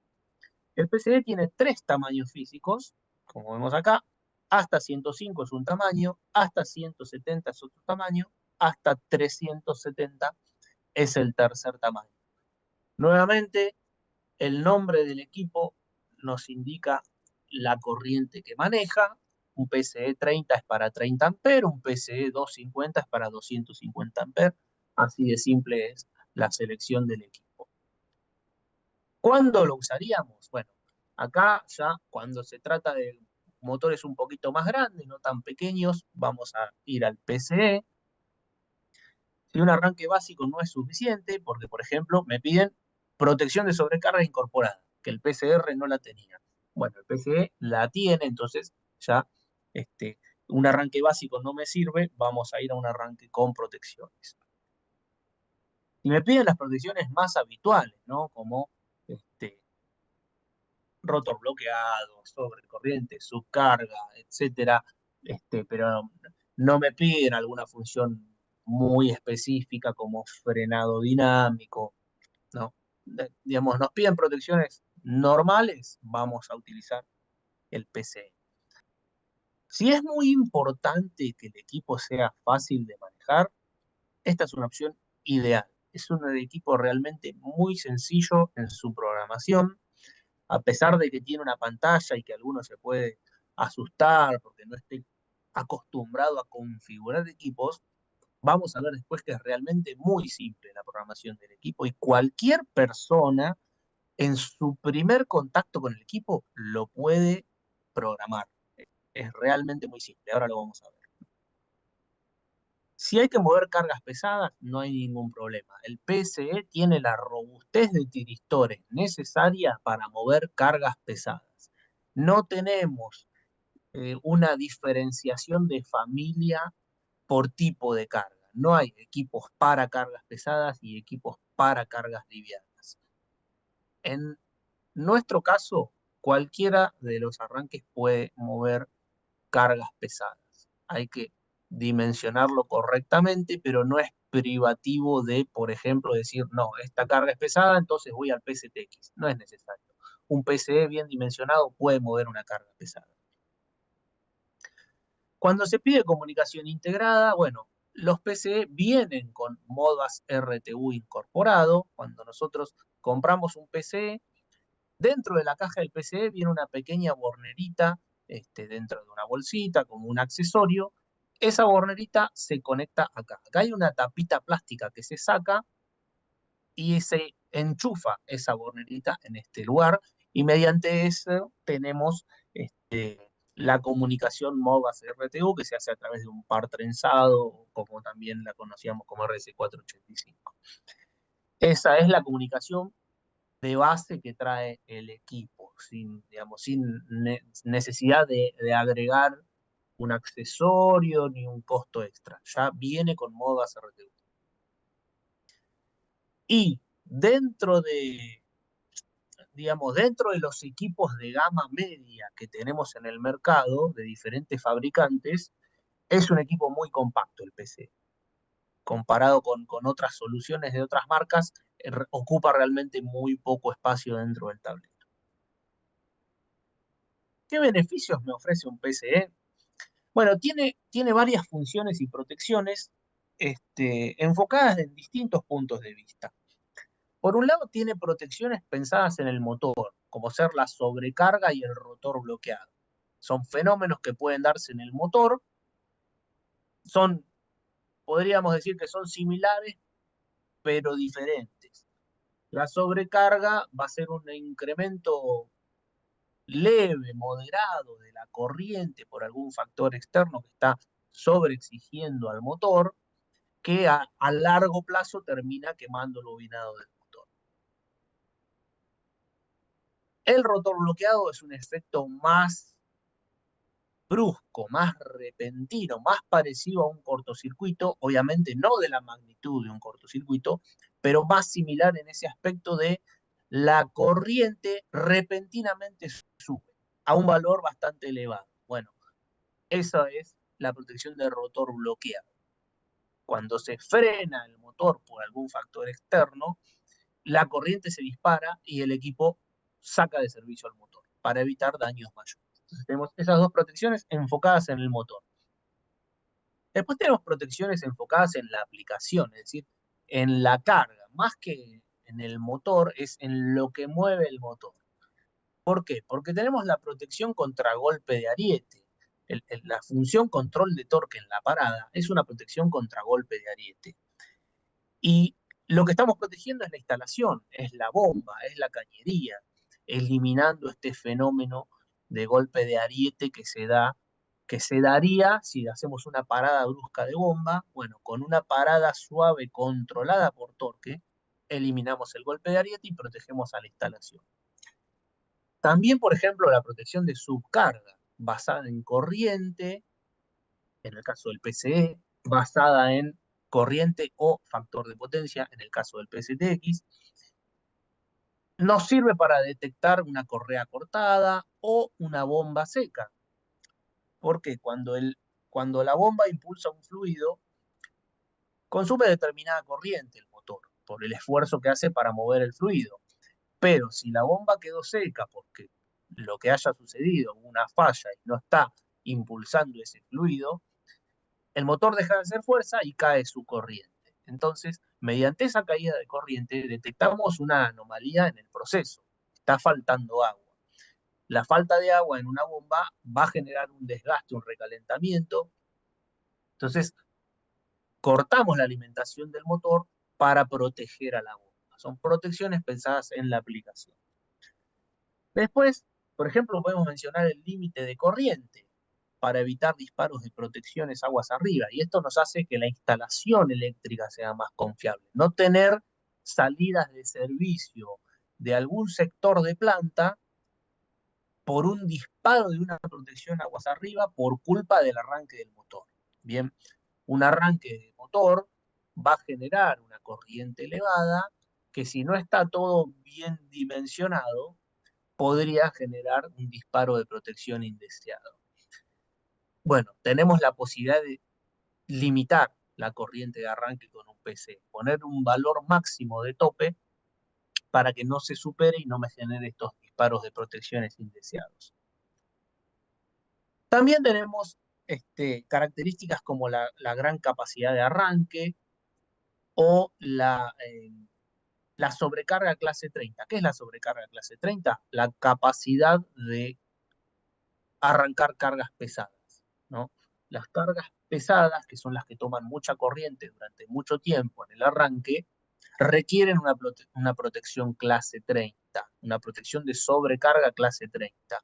El PCE tiene 3 tamaños físicos, como vemos acá, hasta 105 es un tamaño, hasta 170 es otro tamaño, hasta 370 es el tercer tamaño. Nuevamente, el nombre del equipo nos indica la corriente que maneja. Un PCE 30 es para 30 amperes, un PCE 250 es para 250 amperes. Así de simple es la selección del equipo. ¿Cuándo lo usaríamos? Bueno, Acá ya cuando se trata de motores un poquito más grandes, no tan pequeños, vamos a ir al PCE. Si un arranque básico no es suficiente, porque por ejemplo me piden protección de sobrecarga incorporada, que el PCR no la tenía. Bueno, el PCE la tiene, entonces ya un arranque básico no me sirve, vamos a ir a un arranque con protecciones. Y me piden las protecciones más habituales, ¿no? Como rotor bloqueado, sobrecorriente, subcarga, etcétera, pero no me piden alguna función muy específica como frenado dinámico, ¿no? Digamos, nos piden protecciones normales, vamos a utilizar el PCE. Si es muy importante que el equipo sea fácil de manejar, esta es una opción ideal. Es un equipo realmente muy sencillo en su programación, a pesar de que tiene una pantalla y que alguno se puede asustar porque no esté acostumbrado a configurar equipos, vamos a ver después que es realmente muy simple la programación del equipo y cualquier persona en su primer contacto con el equipo lo puede programar. Es realmente muy simple, ahora lo vamos a ver. Si hay que mover cargas pesadas, no hay ningún problema. El PSE tiene la robustez de tiristores necesaria para mover cargas pesadas. No tenemos una diferenciación de familia por tipo de carga. No hay equipos para cargas pesadas y equipos para cargas livianas. En nuestro caso, cualquiera de los arranques puede mover cargas pesadas. Hay que dimensionarlo correctamente, pero no es privativo de, por ejemplo, decir, no, esta carga es pesada, entonces voy al PCTX. No es necesario. Un PCE bien dimensionado puede mover una carga pesada. Cuando se pide comunicación integrada, bueno, los PCE vienen con Modbus RTU incorporado. Cuando nosotros compramos un PCE, dentro de la caja del PCE viene una pequeña bornerita dentro de una bolsita, como un accesorio. Esa bornerita se conecta acá. Acá hay una tapita plástica que se saca y se enchufa esa bornerita en este lugar y mediante eso tenemos la comunicación Modbus RTU que se hace a través de un par trenzado, como también la conocíamos como RS485. Esa es la comunicación de base que trae el equipo, sin necesidad de agregar un accesorio ni un costo extra. Ya viene con Modbus RTU. Y dentro de, dentro de los equipos de gama media que tenemos en el mercado, de diferentes fabricantes, es un equipo muy compacto el PC. Comparado con otras soluciones de otras marcas, ocupa realmente muy poco espacio dentro del tablero. ¿Qué beneficios me ofrece un PCE? Bueno, tiene varias funciones y protecciones enfocadas en distintos puntos de vista. Por un lado, tiene protecciones pensadas en el motor, como ser la sobrecarga y el rotor bloqueado. Son fenómenos que pueden darse en el motor, podríamos decir que son similares, pero diferentes. La sobrecarga va a ser un incremento leve, moderado de la corriente por algún factor externo que está sobreexigiendo al motor, que a largo plazo termina quemando el bobinado del motor. El rotor bloqueado es un efecto más brusco, más repentino, más parecido a un cortocircuito, obviamente no de la magnitud de un cortocircuito, pero más similar en ese aspecto de la corriente repentinamente sube a un valor bastante elevado. Bueno, esa es la protección del rotor bloqueado. Cuando se frena el motor por algún factor externo, la corriente se dispara y el equipo saca de servicio al motor para evitar daños mayores. Entonces tenemos esas dos protecciones enfocadas en el motor. Después tenemos protecciones enfocadas en la aplicación, es decir, en la carga, más que en el motor, es en lo que mueve el motor. ¿Por qué? Porque tenemos la protección contra golpe de ariete. La función control de torque en la parada es una protección contra golpe de ariete. Y lo que estamos protegiendo es la instalación, es la bomba, es la cañería. eliminando este fenómeno de golpe de ariete que se daría si hacemos una parada brusca de bomba. Bueno, con una parada suave controlada por torque, eliminamos el golpe de ariete y protegemos a la instalación. También, por ejemplo, la protección de subcarga basada en corriente, en el caso del PCE, basada en corriente o factor de potencia, en el caso del PSTX, nos sirve para detectar una correa cortada o una bomba seca. Porque cuando la bomba impulsa un fluido, consume determinada corriente el motor, por el esfuerzo que hace para mover el fluido. Pero si la bomba quedó seca porque lo que haya sucedido, una falla y no está impulsando ese fluido, el motor deja de hacer fuerza y cae su corriente. Entonces, mediante esa caída de corriente, detectamos una anomalía en el proceso. Está faltando agua. La falta de agua en una bomba va a generar un desgaste, un recalentamiento. Entonces, cortamos la alimentación del motor para proteger a la bomba. Son protecciones pensadas en la aplicación. Después, por ejemplo, podemos mencionar el límite de corriente para evitar disparos de protecciones aguas arriba. Y esto nos hace que la instalación eléctrica sea más confiable. No tener salidas de servicio de algún sector de planta por un disparo de una protección aguas arriba por culpa del arranque del motor. Bien, un arranque de motor va a generar una corriente elevada que si no está todo bien dimensionado, podría generar un disparo de protección indeseado. Bueno, tenemos la posibilidad de limitar la corriente de arranque con un PC, poner un valor máximo de tope para que no se supere y no me genere estos disparos de protecciones indeseados. También tenemos características como la gran capacidad de arranque o la sobrecarga clase 30. ¿Qué es la sobrecarga clase 30? La capacidad de arrancar cargas pesadas, ¿no? Las cargas pesadas, que son las que toman mucha corriente durante mucho tiempo en el arranque, requieren una protección clase 30, una protección de sobrecarga clase 30.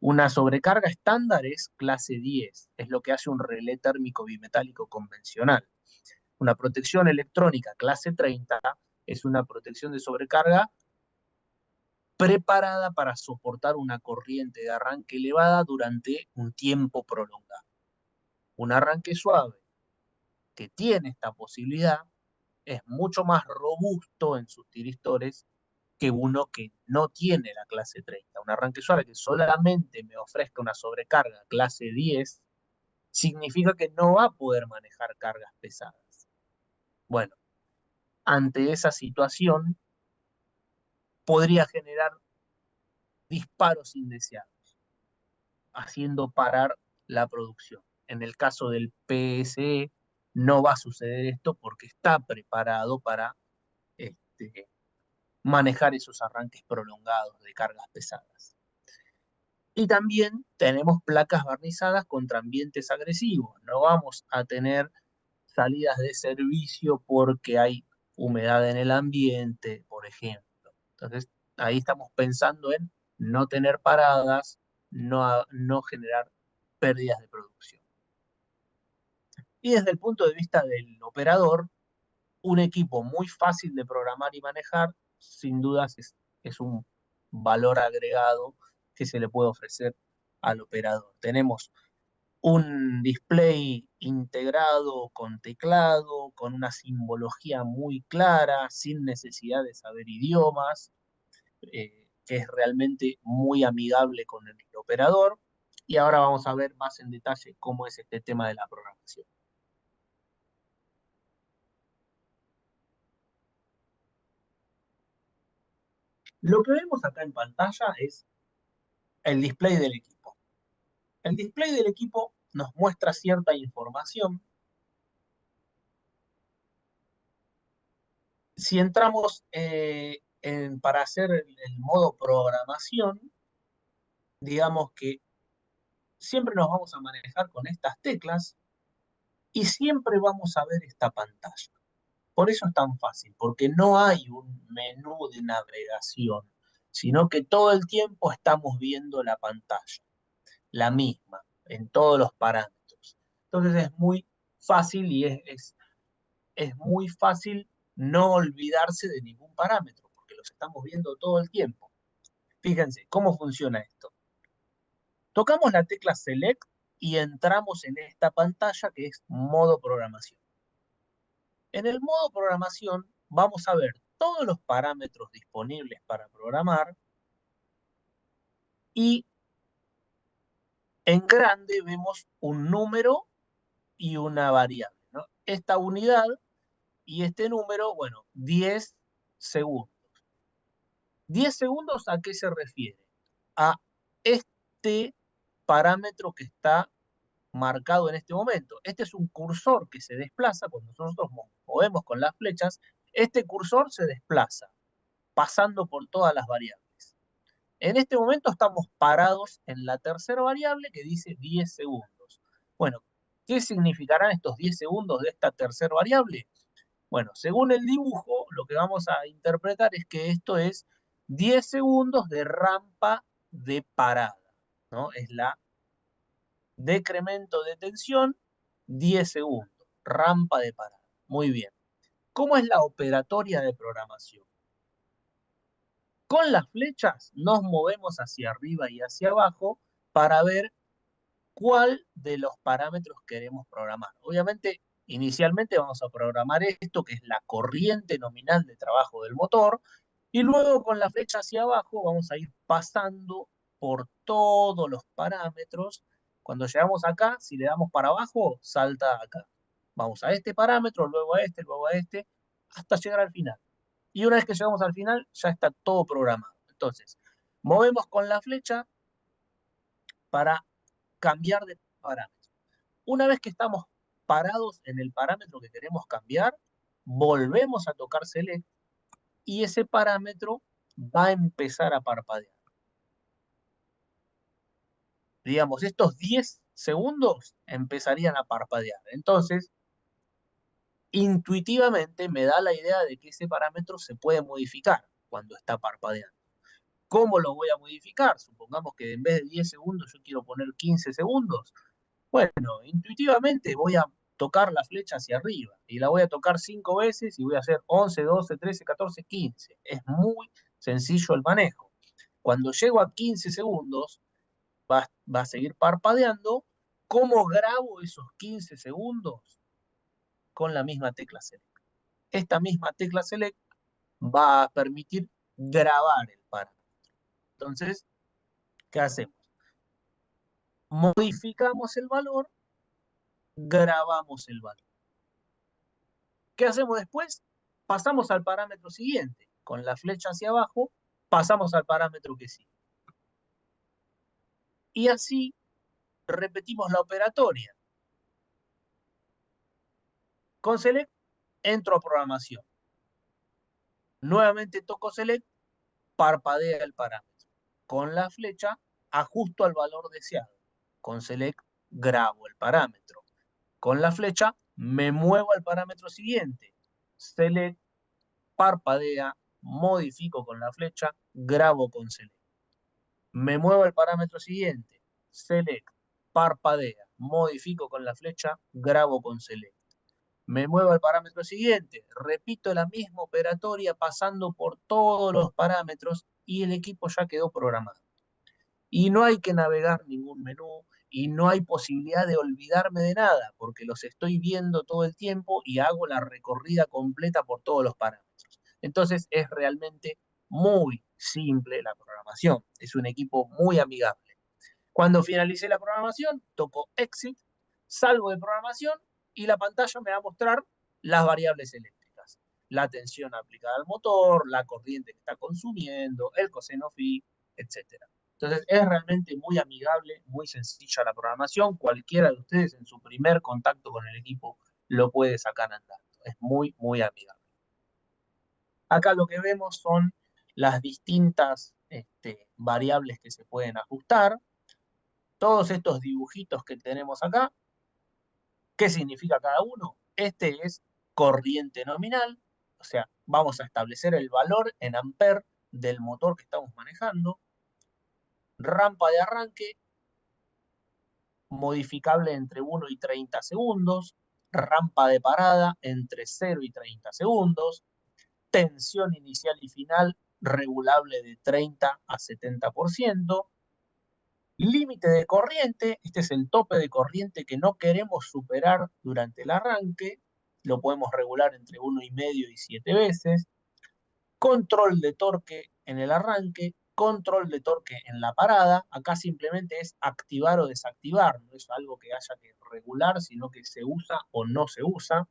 Una sobrecarga estándar es clase 10, es lo que hace un relé térmico bimetálico convencional. Una protección electrónica clase 30 es una protección de sobrecarga preparada para soportar una corriente de arranque elevada durante un tiempo prolongado. Un arranque suave que tiene esta posibilidad es mucho más robusto en sus tiristores que uno que no tiene la clase 30. Un arranque suave que solamente me ofrezca una sobrecarga clase 10 significa que no va a poder manejar cargas pesadas. Bueno, ante esa situación podría generar disparos indeseados, haciendo parar la producción. En el caso del PSE no va a suceder esto porque está preparado para este, manejar esos arranques prolongados de cargas pesadas. Y también tenemos placas barnizadas contra ambientes agresivos. No vamos a tener salidas de servicio porque hay humedad en el ambiente, por ejemplo. Entonces, ahí estamos pensando en no tener paradas, no generar pérdidas de producción. Y desde el punto de vista del operador, un equipo muy fácil de programar y manejar, sin dudas es un valor agregado que se le puede ofrecer al operador. Tenemos un display integrado con teclado, con una simbología muy clara, sin necesidad de saber idiomas, que es realmente muy amigable con el operador. Y ahora vamos a ver más en detalle cómo es este tema de la programación. Lo que vemos acá en pantalla es el display del equipo. El display del equipo nos muestra cierta información. Si entramos para hacer el modo programación, digamos que siempre nos vamos a manejar con estas teclas y siempre vamos a ver esta pantalla. Por eso es tan fácil, porque no hay un menú de navegación, sino que todo el tiempo estamos viendo la pantalla, la misma, en todos los parámetros. Entonces es muy fácil y es muy fácil no olvidarse de ningún parámetro, porque los estamos viendo todo el tiempo. Fíjense, ¿cómo funciona esto? Tocamos la tecla Select y entramos en esta pantalla que es modo programación. En el modo programación vamos a ver todos los parámetros disponibles para programar y en grande vemos un número y una variable, ¿no? Esta unidad y este número, bueno, 10 segundos. ¿10 segundos a qué se refiere? A este parámetro que está marcado en este momento. Este es un cursor que se desplaza cuando nosotros movemos con las flechas. Este cursor se desplaza pasando por todas las variables. En este momento estamos parados en la tercera variable que dice 10 segundos. Bueno, ¿qué significarán estos 10 segundos de esta tercera variable? Bueno, según el dibujo, lo que vamos a interpretar es que esto es 10 segundos de rampa de parada, ¿no? Es la decremento de tensión, 10 segundos, rampa de parada. Muy bien. ¿Cómo es la operatoria de programación? Con las flechas nos movemos hacia arriba y hacia abajo para ver cuál de los parámetros queremos programar. Obviamente, inicialmente vamos a programar esto, que es la corriente nominal de trabajo del motor, y luego con la flecha hacia abajo vamos a ir pasando por todos los parámetros. Cuando llegamos acá, si le damos para abajo, salta acá. Vamos a este parámetro, luego a este, hasta llegar al final. Y una vez que llegamos al final, ya está todo programado. Entonces, movemos con la flecha para cambiar de parámetro. Una vez que estamos parados en el parámetro que queremos cambiar, volvemos a tocar Select y ese parámetro va a empezar a parpadear. Digamos, estos 10 segundos empezarían a parpadear. Entonces, intuitivamente me da la idea de que ese parámetro se puede modificar cuando está parpadeando. ¿Cómo lo voy a modificar? Supongamos que en vez de 10 segundos yo quiero poner 15 segundos. Bueno, intuitivamente voy a tocar la flecha hacia arriba y la voy a tocar 5 veces y voy a hacer 11, 12, 13, 14, 15. Es muy sencillo el manejo. Cuando llego a 15 segundos, va a seguir parpadeando. ¿Cómo grabo esos 15 segundos? Con la misma tecla Select. Esta misma tecla Select va a permitir grabar el parámetro. Entonces, ¿qué hacemos? Modificamos el valor, grabamos el valor. ¿Qué hacemos después? Pasamos al parámetro siguiente. Con la flecha hacia abajo, pasamos al parámetro que sigue. Y así repetimos la operatoria. Con Select entro a programación. Nuevamente toco Select, parpadea el parámetro. Con la flecha ajusto al valor deseado. Con Select grabo el parámetro. Con la flecha me muevo al parámetro siguiente. Select, parpadea, modifico con la flecha, grabo con Select. Me muevo al parámetro siguiente. Select, parpadea, modifico con la flecha, grabo con Select. Me muevo al parámetro siguiente, repito la misma operatoria pasando por todos los parámetros y el equipo ya quedó programado. Y no hay que navegar ningún menú y no hay posibilidad de olvidarme de nada porque los estoy viendo todo el tiempo y hago la recorrida completa por todos los parámetros. Entonces es realmente muy simple la programación. Es un equipo muy amigable. Cuando finalice la programación, toco Exit, salgo de programación y la pantalla me va a mostrar las variables eléctricas. La tensión aplicada al motor, la corriente que está consumiendo, el coseno phi, etc. Entonces es realmente muy amigable, muy sencilla la programación. Cualquiera de ustedes en su primer contacto con el equipo lo puede sacar andando. Es muy, muy amigable. Acá lo que vemos son las distintas variables que se pueden ajustar. Todos estos dibujitos que tenemos acá, ¿qué significa cada uno? Este es corriente nominal, o sea, vamos a establecer el valor en amper del motor que estamos manejando, rampa de arranque, modificable entre 1 y 30 segundos, rampa de parada entre 0 y 30 segundos, tensión inicial y final regulable de 30 a 70%, límite de corriente, este es el tope de corriente que no queremos superar durante el arranque, lo podemos regular entre 1,5 y 7 veces, control de torque en el arranque, control de torque en la parada, acá simplemente es activar o desactivar, no es algo que haya que regular, sino que se usa o no se usa.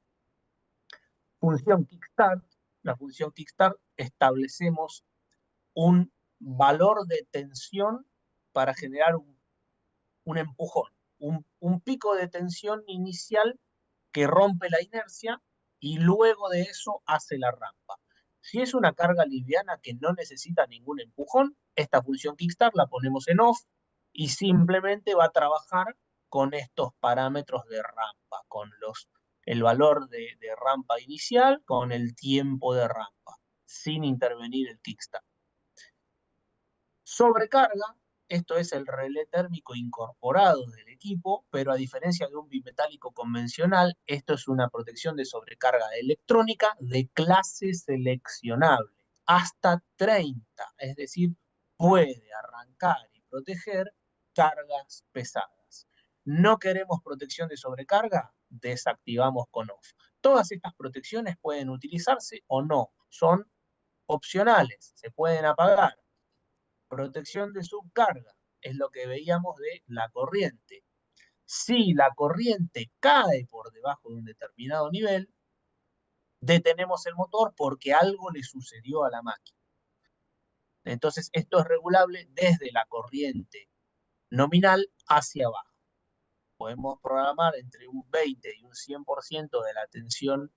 Función Kickstart, la función Kickstart establecemos un valor de tensión para generar un empujón, un pico de tensión inicial que rompe la inercia y luego de eso hace la rampa. Si es una carga liviana que no necesita ningún empujón, esta función Kickstart la ponemos en off y simplemente va a trabajar con estos parámetros de rampa, con el valor de rampa inicial, con el tiempo de rampa, sin intervenir el Kickstart. Sobrecarga, esto es el relé térmico incorporado del equipo, pero a diferencia de un bimetálico convencional, esto es una protección de sobrecarga electrónica de clase seleccionable, hasta 30, es decir, puede arrancar y proteger cargas pesadas. ¿No queremos protección de sobrecarga? Desactivamos con off. Todas estas protecciones pueden utilizarse o no, son opcionales, se pueden apagar. Protección de subcarga es lo que veíamos de la corriente. Si la corriente cae por debajo de un determinado nivel, detenemos el motor porque algo le sucedió a la máquina. Entonces, esto es regulable desde la corriente nominal hacia abajo. Podemos programar entre un 20 y un 100% de la tensión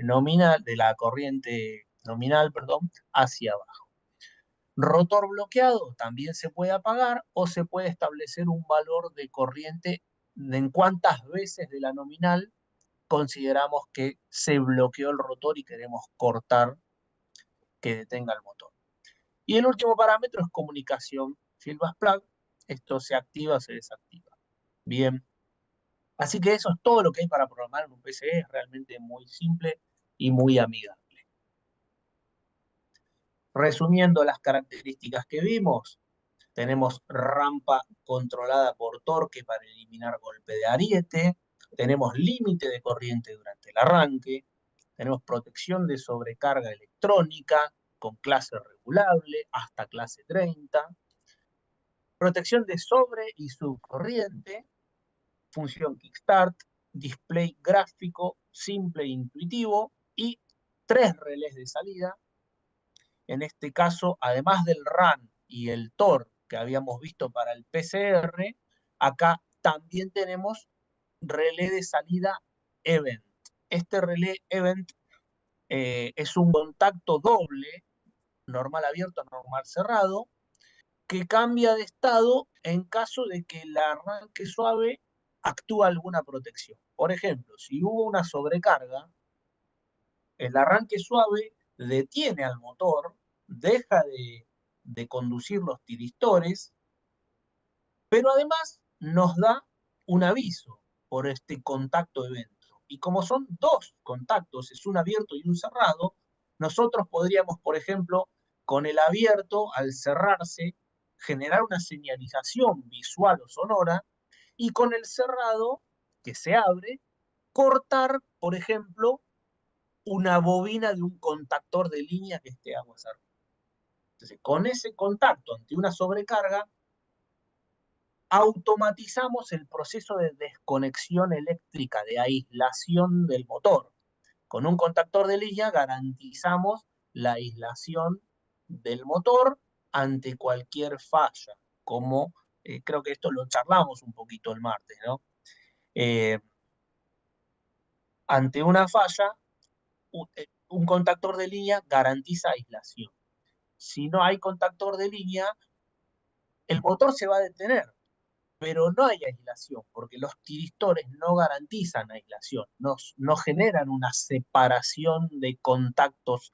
nominal, de la corriente nominal, perdón, hacia abajo. Rotor bloqueado también se puede apagar o se puede establecer un valor de corriente en cuántas veces de la nominal consideramos que se bloqueó el rotor y queremos cortar que detenga el motor. Y el último parámetro es comunicación Fieldback Plug. Esto se activa o se desactiva. Bien, así que eso es todo lo que hay para programar en un PCB. Es realmente muy simple y muy amigable. Resumiendo las características que vimos, tenemos rampa controlada por torque para eliminar golpe de ariete, tenemos límite de corriente durante el arranque, tenemos protección de sobrecarga electrónica con clase regulable hasta clase 30, protección de sobre y subcorriente, función Kickstart, display gráfico simple e intuitivo y 3 relés de salida. En este caso, además del RAN y el TOR que habíamos visto para el PCR, acá también tenemos relé de salida event. Este relé event es un contacto doble, normal abierto, normal cerrado, que cambia de estado en caso de que el arranque suave actúe alguna protección. Por ejemplo, si hubo una sobrecarga, el arranque suave detiene al motor, deja de conducir los tiristores, pero además nos da un aviso por este contacto evento. Y como son dos contactos, es un abierto y un cerrado, nosotros podríamos, por ejemplo, con el abierto, al cerrarse, generar una señalización visual o sonora, y con el cerrado, que se abre, cortar, por ejemplo, una bobina de un contactor de línea que esté aguas arriba. Entonces, con ese contacto ante una sobrecarga, automatizamos el proceso de desconexión eléctrica, de aislación del motor. Con un contactor de línea garantizamos la aislación del motor ante cualquier falla, como creo que esto lo charlamos un poquito el martes, ¿no? Ante una falla, un contactor de línea garantiza aislación. Si no hay contactor de línea, el motor se va a detener, pero no hay aislación, porque los tiristores no garantizan aislación, no generan una separación de contactos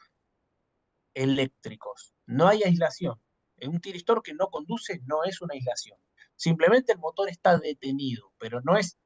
eléctricos. No hay aislación. Un tiristor que no conduce no es una aislación. Simplemente el motor está detenido, pero no es